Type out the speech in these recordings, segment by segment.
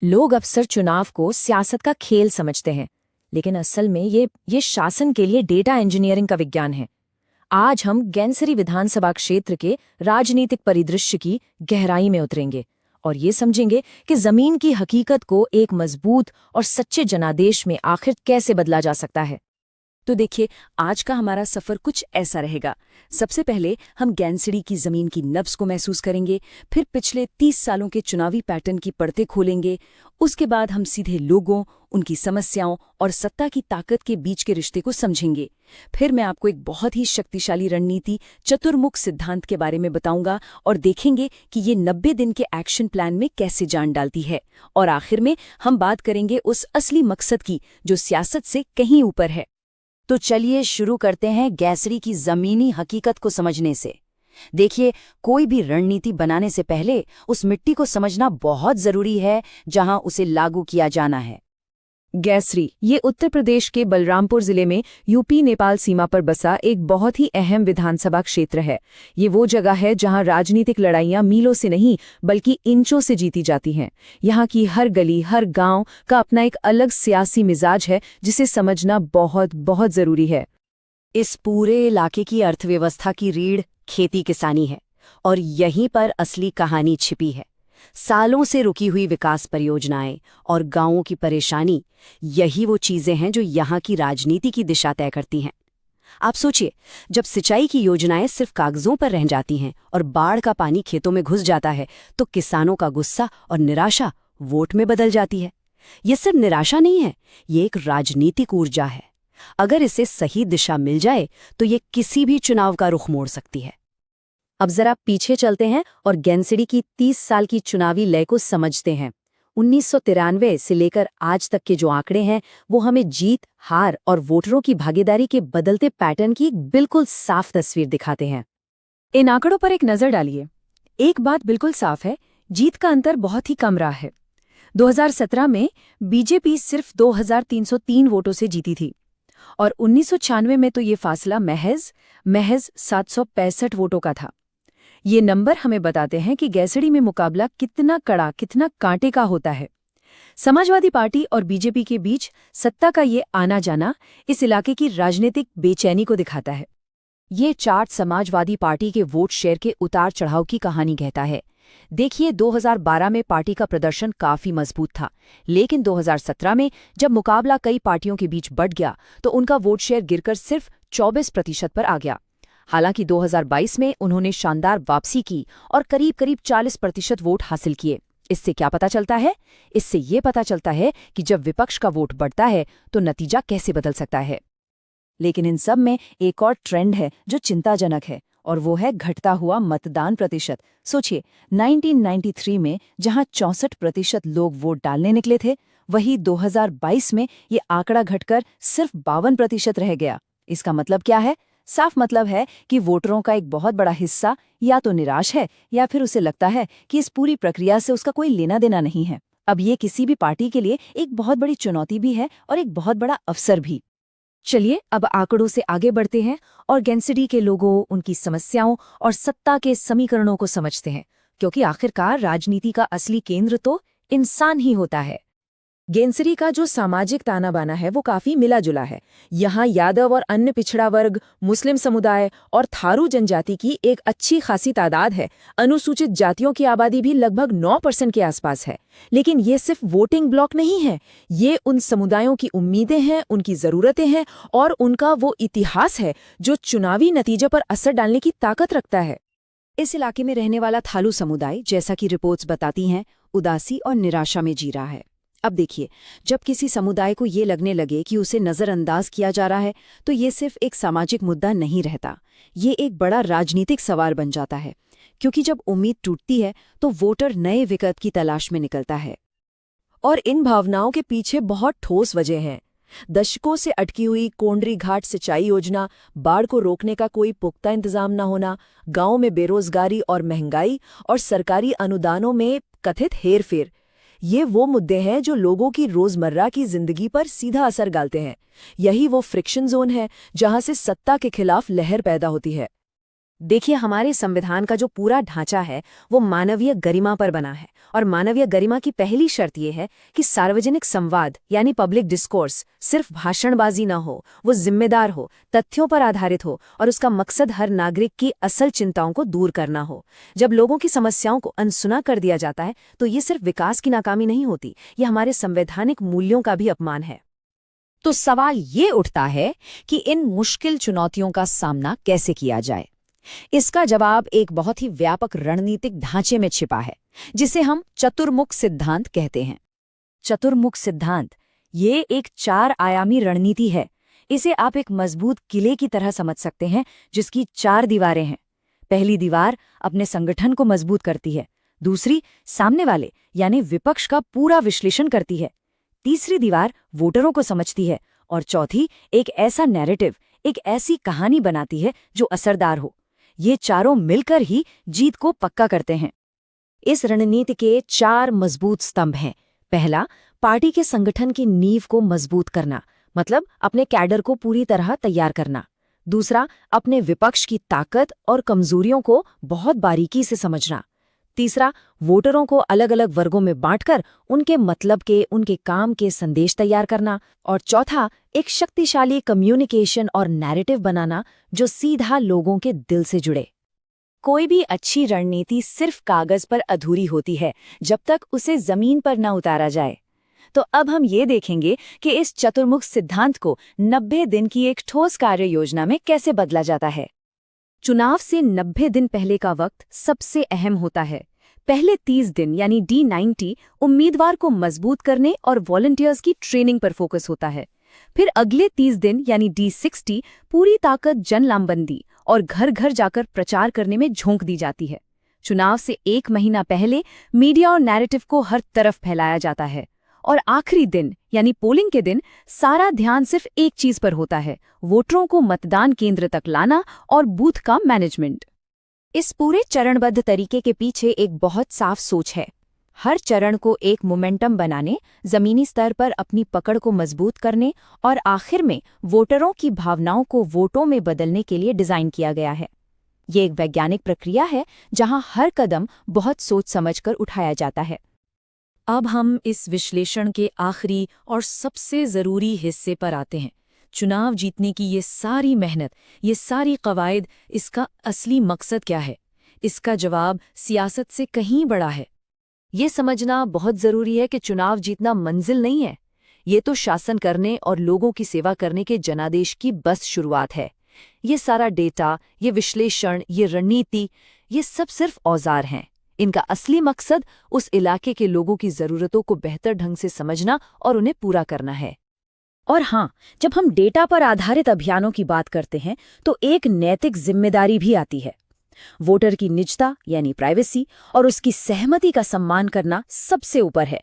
लोग अक्सर चुनाव को सियासत का खेल समझते हैं, लेकिन असल में ये शासन के लिए डेटा इंजीनियरिंग का विज्ञान है। आज हम गैनसरी विधानसभा क्षेत्र के राजनीतिक परिदृश्य की गहराई में उतरेंगे और ये समझेंगे कि जमीन की हकीकत को एक मजबूत और सच्चे जनादेश में आखिर कैसे बदला जा सकता है। तो देखिए, आज का हमारा सफर कुछ ऐसा रहेगा। सबसे पहले हम गैनसिडी की जमीन की नब्ज को महसूस करेंगे, फिर पिछले 30 सालों के चुनावी पैटर्न की परतें खोलेंगे। उसके बाद हम सीधे लोगों, उनकी समस्याओं और सत्ता की ताकत के बीच के रिश्ते को समझेंगे। फिर मैं आपको एक बहुत ही शक्तिशाली रणनीति, चतुर्मुख सिद्धांत के बारे में बताऊंगा और देखेंगे कि ये 90 दिन के एक्शन प्लान में कैसे जान डालती है। और आखिर में हम बात करेंगे उस असली मकसद की जो सियासत से कहीं ऊपर है। तो चलिए शुरू करते हैं गैसरी की जमीनी हकीकत को समझने से। देखिए, कोई भी रणनीति बनाने से पहले उस मिट्टी को समझना बहुत जरूरी है जहां उसे लागू किया जाना है। गैसरी ये उत्तर प्रदेश के बलरामपुर जिले में यूपी नेपाल सीमा पर बसा एक बहुत ही अहम विधानसभा क्षेत्र है। ये वो जगह है जहां राजनीतिक लड़ाइयां मीलों से नहीं बल्कि इंचों से जीती जाती हैं। यहाँ की हर गली, हर गांव का अपना एक अलग सियासी मिजाज है जिसे समझना बहुत बहुत जरूरी है। इस पूरे इलाके की अर्थव्यवस्था की रीढ़ खेती किसानी है और यहीं पर असली कहानी छिपी है। सालों से रुकी हुई विकास परियोजनाएं और गांवों की परेशानी, यही वो चीजें हैं जो यहाँ की राजनीति की दिशा तय करती हैं। आप सोचिए, जब सिंचाई की योजनाएं सिर्फ कागजों पर रह जाती हैं और बाढ़ का पानी खेतों में घुस जाता है, तो किसानों का गुस्सा और निराशा वोट में बदल जाती है। ये सिर्फ निराशा नहीं है, ये एक राजनीतिक ऊर्जा है। अगर इसे सही दिशा मिल जाए तो ये किसी भी चुनाव का रुख मोड़ सकती है। अब जरा पीछे चलते हैं और गैनसिडी की 30 साल की चुनावी लय को समझते हैं। 1993 से लेकर आज तक के जो आंकड़े हैं, वो हमें जीत, हार और वोटरों की भागीदारी के बदलते पैटर्न की एक बिल्कुल साफ तस्वीर दिखाते हैं। इन आंकड़ों पर एक नजर डालिए। एक बात बिल्कुल साफ है, जीत का अंतर बहुत ही कम रहा है। 2017 में बीजेपी सिर्फ 2303 वोटों से जीती थी और 1996 में तो ये फासला महज 765 वोटों का था। ये नंबर हमें बताते हैं कि गैसडी में मुकाबला कितना कड़ा, कितना कांटे का होता है। समाजवादी पार्टी और बीजेपी के बीच सत्ता का ये आना जाना इस इलाके की राजनीतिक बेचैनी को दिखाता है। ये चार्ट समाजवादी पार्टी के वोट शेयर के उतार चढ़ाव की कहानी कहता है। देखिए, 2012 में पार्टी का प्रदर्शन काफी मजबूत था, लेकिन 2017 में जब मुकाबला कई पार्टियों के बीच बढ़ गया तो उनका वोट शेयर गिरकर सिर्फ 24% पर आ गया। हालांकि 2022 में उन्होंने शानदार वापसी की और करीब करीब 40% वोट हासिल किए। इससे क्या पता चलता है? इससे ये पता चलता है कि जब विपक्ष का वोट बढ़ता है तो नतीजा कैसे बदल सकता है। लेकिन इन सब में एक और ट्रेंड है जो चिंताजनक है, और वो है घटता हुआ मतदान प्रतिशत। सोचिए, 1993 में जहां 64% लोग वोट डालने निकले थे, वही 2022 में ये आंकड़ा घटकर सिर्फ 52% रह गया। इसका मतलब क्या है? साफ मतलब है कि वोटरों का एक बहुत बड़ा हिस्सा या तो निराश है या फिर उसे लगता है कि इस पूरी प्रक्रिया से उसका कोई लेना देना नहीं है। अब ये किसी भी पार्टी के लिए एक बहुत बड़ी चुनौती भी है और एक बहुत बड़ा अवसर भी। चलिए अब आंकड़ों से आगे बढ़ते हैं और गैनसिडी के लोगों, उनकी समस्याओं और सत्ता के समीकरणों को समझते हैं, क्योंकि आखिरकार राजनीति का असली केंद्र तो इंसान ही होता है। गैनसिडी का जो सामाजिक ताना बाना है वो काफी मिला जुला है। यहाँ यादव और अन्य पिछड़ा वर्ग, मुस्लिम समुदाय और थारू जनजाति की एक अच्छी खासी तादाद है। अनुसूचित जातियों की आबादी भी लगभग 9% के आसपास है। लेकिन ये सिर्फ वोटिंग ब्लॉक नहीं है, ये उन समुदायों की उम्मीदें हैं, उनकी जरूरतें हैं और उनका वो इतिहास है जो चुनावी नतीजे पर असर डालने की ताकत रखता है। इस इलाके में रहने वाला थारू समुदाय, जैसा कि रिपोर्ट्स बताती हैं, उदासी और निराशा में जी रहा है। अब देखिए, जब किसी समुदाय को ये लगने लगे कि उसे नज़रअंदाज किया जा रहा है, तो ये सिर्फ एक सामाजिक मुद्दा नहीं रहता, ये एक बड़ा राजनीतिक सवाल बन जाता है। क्योंकि जब उम्मीद टूटती है तो वोटर नए विकल्प की तलाश में निकलता है। और इन भावनाओं के पीछे बहुत ठोस वजह हैं। दशकों से अटकी हुई कोंडरी घाट सिंचाई योजना, बाढ़ को रोकने का कोई पुख्ता इंतजाम न होना, गांव में बेरोजगारी और महंगाई और सरकारी अनुदानों में कथित हेरफेर, ये वो मुद्दे हैं जो लोगों की रोजमर्रा की जिंदगी पर सीधा असर डालते हैं। यही वो फ्रिक्शन जोन है जहां से सत्ता के खिलाफ लहर पैदा होती है। देखिए, हमारे संविधान का जो पूरा ढांचा है वो मानवीय गरिमा पर बना है, और मानवीय गरिमा की पहली शर्त ये है कि सार्वजनिक संवाद यानी पब्लिक डिस्कोर्स सिर्फ भाषणबाजी न हो, वो जिम्मेदार हो, तथ्यों पर आधारित हो, और उसका मकसद हर नागरिक की असल चिंताओं को दूर करना हो। जब लोगों की समस्याओं को अनसुना कर दिया जाता है तो ये सिर्फ विकास की नाकामी नहीं होती, ये हमारे संवैधानिक मूल्यों का भी अपमान है। तो सवाल ये उठता है कि इन मुश्किल चुनौतियों का सामना कैसे किया जाए। इसका जवाब एक बहुत ही व्यापक रणनीतिक ढांचे में छिपा है, जिसे हम चतुर्मुख सिद्धांत कहते हैं। चतुर्मुख सिद्धांत ये एक 4 आयामी रणनीति है। इसे आप एक मजबूत किले की तरह समझ सकते हैं जिसकी 4 दीवारें हैं। पहली दीवार अपने संगठन को मजबूत करती है, दूसरी सामने वाले यानी विपक्ष का पूरा विश्लेषण करती है, तीसरी दीवार वोटरों को समझती है, और चौथी एक ऐसा नैरेटिव, एक ऐसी कहानी बनाती है जो असरदार हो। ये चारों मिलकर ही जीत को पक्का करते हैं। इस रणनीति के 4 मजबूत स्तंभ हैं। पहला, पार्टी के संगठन की नींव को मजबूत करना, मतलब अपने कैडर को पूरी तरह तैयार करना। दूसरा, अपने विपक्ष की ताकत और कमजोरियों को बहुत बारीकी से समझना। तीसरा, वोटरों को अलग अलग वर्गों में बांटकर उनके मतलब के, उनके काम के संदेश तैयार करना। और चौथा, एक शक्तिशाली कम्युनिकेशन और नैरेटिव बनाना जो सीधा लोगों के दिल से जुड़े। कोई भी अच्छी रणनीति सिर्फ कागज पर अधूरी होती है जब तक उसे जमीन पर न उतारा जाए। तो अब हम ये देखेंगे कि इस चतुर्मुख सिद्धांत को 90 दिन की एक ठोस कार्य योजना में कैसे बदला जाता है। चुनाव से 90 दिन पहले का वक्त सबसे अहम होता है। पहले 30 दिन यानी D90 उम्मीदवार को मजबूत करने और वॉलंटियर्स की ट्रेनिंग पर फोकस होता है। फिर अगले 30 दिन यानी D60 पूरी ताकत जन लामबंदी और घर घर जाकर प्रचार करने में झोंक दी जाती है। चुनाव से 1 महीना पहले मीडिया और नैरेटिव को हर तरफ फैलाया जाता है, और आखिरी दिन यानी पोलिंग के दिन सारा ध्यान सिर्फ एक चीज पर होता है, वोटरों को मतदान केंद्र तक लाना और बूथ का मैनेजमेंट। इस पूरे चरणबद्ध तरीके के पीछे एक बहुत साफ सोच है। हर चरण को एक मोमेंटम बनाने, जमीनी स्तर पर अपनी पकड़ को मजबूत करने और आखिर में वोटरों की भावनाओं को वोटों में बदलने के लिए डिजाइन किया गया है। ये एक वैज्ञानिक प्रक्रिया है जहां हर कदम बहुत सोच समझकर उठाया जाता है। अब हम इस विश्लेषण के आखिरी और सबसे जरूरी हिस्से पर आते हैं। चुनाव जीतने की ये सारी मेहनत, ये सारी कवायद, इसका असली मकसद क्या है? इसका जवाब सियासत से कहीं बड़ा है। ये समझना बहुत जरूरी है कि चुनाव जीतना मंजिल नहीं है, ये तो शासन करने और लोगों की सेवा करने के जनादेश की बस शुरुआत है। ये सारा डेटा, ये विश्लेषण, ये रणनीति, ये सब सिर्फ औजार हैं। इनका असली मकसद उस इलाके के लोगों की जरूरतों को बेहतर ढंग से समझना और उन्हें पूरा करना है। और हाँ, जब हम डेटा पर आधारित अभियानों की बात करते हैं तो एक नैतिक जिम्मेदारी भी आती है। वोटर की निजता यानी प्राइवेसी और उसकी सहमति का सम्मान करना सबसे ऊपर है।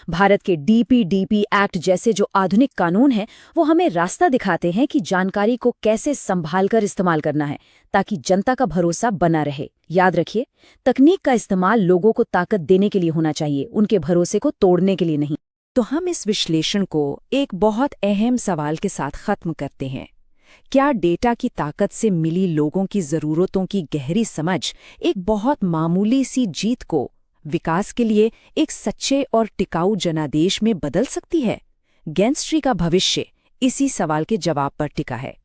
भारत के DPDP एक्ट जैसे जो आधुनिक कानून हैं, वो हमें रास्ता दिखाते हैं कि जानकारी को कैसे संभालकर इस्तेमाल करना है ताकि जनता का भरोसा बना रहे। याद रखिए, तकनीक का इस्तेमाल लोगों को ताकत देने के लिए होना चाहिए, उनके भरोसे को तोड़ने के लिए नहीं। तो हम इस विश्लेषण को एक बहुत अहम सवाल के साथ खत्म करते हैं। क्या डेटा की ताकत से मिली लोगों की जरूरतों की गहरी समझ एक बहुत मामूली सी जीत को विकास के लिए एक सच्चे और टिकाऊ जनादेश में बदल सकती है? गेंस्ट्री का भविष्य इसी सवाल के जवाब पर टिका है।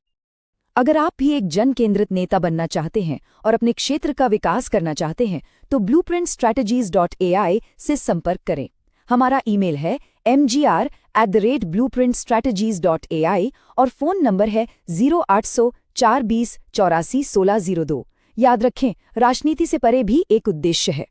अगर आप भी एक जन केंद्रित नेता बनना चाहते हैं और अपने क्षेत्र का विकास करना चाहते हैं तो blueprintstrategies.ai से संपर्क करें। हमारा ईमेल है mgr@blueprintstrategies.ai और फ़ोन नंबर है 0800 420 84 1602। याद रखें, राजनीति से परे भी एक उद्देश्य है।